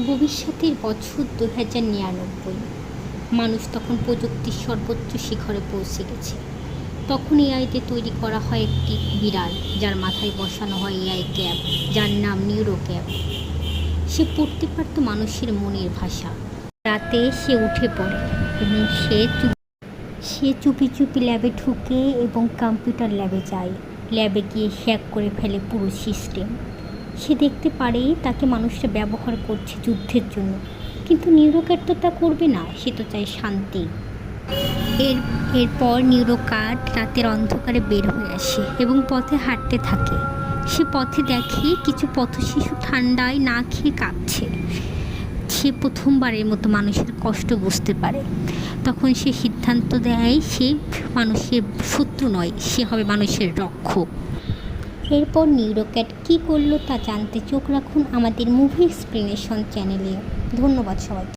ভবিষ্যতের বছর 2099। মানুষ তখন প্রযুক্তির সর্বোচ্চ শিখরে পৌঁছে গেছে। তখন এআইতে তৈরি করা হয় একটি বিড়াল, যার মাথায় বসানো হয় এআই ক্যাপ, যার নাম নিউরো ক্যাপ। সে পড়তে পারত মানুষের মনের ভাষা। রাতে সে উঠে পড়ে এবং সে চুপি চুপি ল্যাবে ঢুকে এবং কম্পিউটার ল্যাবে যায়। ল্যাবে গিয়ে হ্যাক করে ফেলে পুরো সিস্টেম। সে দেখতে পারে তাকে মানুষরা ব্যবহার করছে যুদ্ধের জন্য, কিন্তু নিউরোক্যাট তো তা করবে না। সে তো চায় শান্তি। এরপর নিউরোক্যাট রাতের অন্ধকারে বের হয়ে আসে এবং পথে হাঁটতে থাকে। সে পথে দেখে কিছু পথশিশু ঠান্ডায় না খেয়ে কাঁদছে। সে প্রথমবারের মতো মানুষের কষ্ট বুঝতে পারে। তখন সে সিদ্ধান্ত দেয় সে মানুষের শত্রু নয়, সে হবে মানুষের রক্ষক। এরপর নিউরোক্যাট কী করলো তা জানতে চোখ রাখুন আমাদের মুভি এক্সপ্লেনেশন চ্যানেলে। ধন্যবাদ সবাইকে।